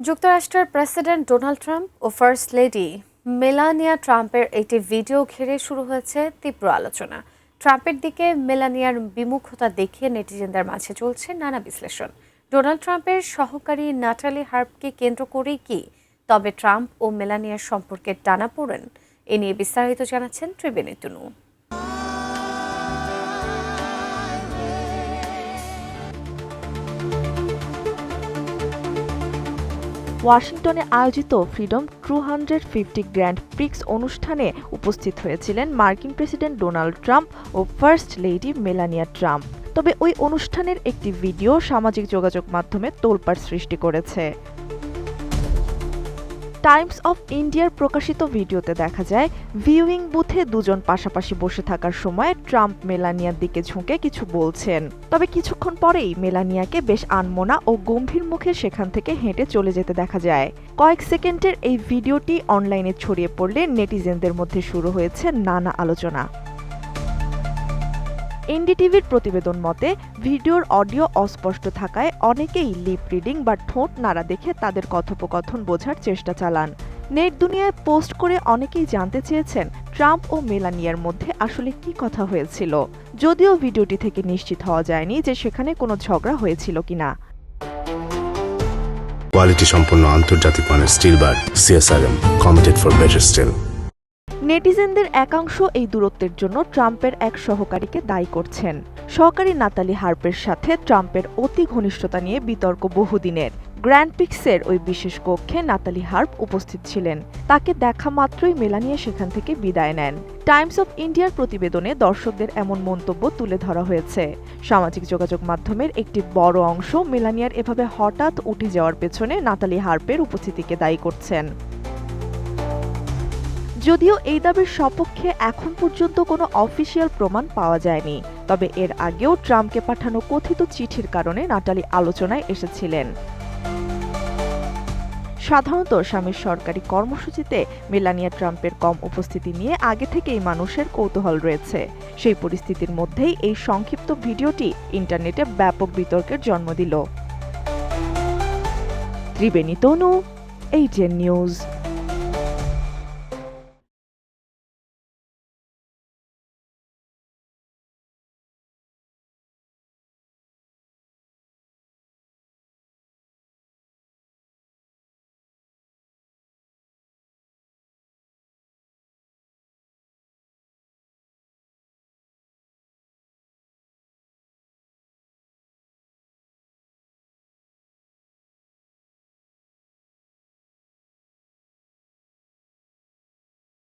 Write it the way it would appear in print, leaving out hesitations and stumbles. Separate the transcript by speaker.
Speaker 1: যুক্তরাষ্ট্রের president Donald Trump ও first lady Melania ট্রাম্পের একটি ভিডিও ঘিরে শুরু হয়েছে তীব্র আলোচনা। ট্রাম্পের দিকে মেলানিয়ার বিমুখতা দেখিয়ে নেটিজেনদের মাঝে চলছে নানা বিশ্লেষণ। ডোনাল্ড ট্রাম্পের সহকারী নাটালি হার্পকে কেন্দ্র করেই কি তবে ট্রাম্প ও মেলানিয়ার সম্পর্কে টানাপোড়েন? এ নিয়ে বিস্তারিত জানাচ্ছেন ত্রিবেণী তনু।
Speaker 2: ওয়াশিংটনে আয়োজিত ফ্রিডম 250 গ্র্যান্ড প্রিক্স অনুষ্ঠানে উপস্থিত হয়েছিলেন মার্কিন প্রেসিডেন্ট ডোনাল্ড ট্রাম্প ও ফার্স্ট লেডি মেলানিয়া ট্রাম্প। তবে ওই অনুষ্ঠানের একটি ভিডিও সামাজিক যোগাযোগ মাধ্যমে তোলপাড় সৃষ্টি করেছে। টাইমস অফ ইন্ডিয়ার প্রকাশিত ভিডিওতে দেখা যায় ভিউইং বুথে দুজন পাশাপাশি বসে থাকার সময় ট্রাম্প মেলানিয়ার দিকে ঝুঁকে কিছু বলছেন। তবে কিছুক্ষণ পরেই মেলানিয়াকে বেশ আনমনা ও গম্ভীর মুখে সেখান থেকে হেঁটে চলে যেতে দেখা যায়। কয়েক সেকেন্ডের এই ভিডিওটি অনলাইনে ছড়িয়ে পড়লে নেটিজেনদের মধ্যে শুরু হয়েছে নানা আলোচনা। এনডিটিভির প্রতিবেদন মতে ভিডিওর অডিও অস্পষ্ট থাকায় অনেকেই লিপ রিডিং বা ঠোঁট নাড়া দেখে তাদের কথোপকথন বোঝার চেষ্টা চালান। নেট দুনিয়ায় পোস্ট করে অনেকেই জানতে চেয়েছেন ট্রাম্প ও মেলানিয়ার মধ্যে আসলে কি কথা হয়েছিল, যদিও ভিডিওটি থেকে নিশ্চিত হওয়া যায়নি যে সেখানে কোনো ঝগড়া হয়েছিল কিনা।
Speaker 3: কোয়ালিটি সম্পন্ন আন্তর্জাতিক মানের still bar CSRM, committed for better still.
Speaker 2: নেটিজেনদের একাংশ এই দূরত্বের জন্য ট্রাম্পের এক সহকারীকে দায়ী করছেন। সহকারী নাতালি হার্পের সাথে ট্রাম্পের অতি ঘনিষ্ঠতা নিয়ে বিতর্ক বহুদিনের। গ্র্যান্ড প্রিক্সের ওই বিশেষ কক্ষে নাতালি হার্প উপস্থিত ছিলেন। তাকে দেখা মাত্রই মেলানিয়া সেখান থেকে বিদায় নেন। টাইমস অফ ইন্ডিয়ার প্রতিবেদনে দর্শকদের এমন মন্তব্য তুলে ধরা হয়েছে। সামাজিক যোগাযোগ মাধ্যমের একটি বড় অংশ মেলানিয়ার এভাবে হঠাৎ উঠে যাওয়ার পেছনে নাতালি হার্পের উপস্থিতিকে দায়ী করছেন। যদিও এই দাবির সপক্ষে এখন পর্যন্ত কোনো অফিসিয়াল প্রমাণ পাওয়া যায়নি, তবে এর আগেও ট্রাম্পকে পাঠানো কথিত চিঠির কারণে নাটালি আলোচনায় এসেছিলেন। সাধারণত স্বামীর সরকারি কর্মসূচিতে মেলানিয়া ট্রাম্পের কম উপস্থিতি নিয়ে আগে থেকেই মানুষের কৌতূহল রয়েছে। সেই পরিস্থিতির মধ্যেই এই সংক্ষিপ্ত ভিডিওটি ইন্টারনেটে ব্যাপক বিতর্কের জন্ম দিল। ত্রিবেণী তনু, ATN নিউজ।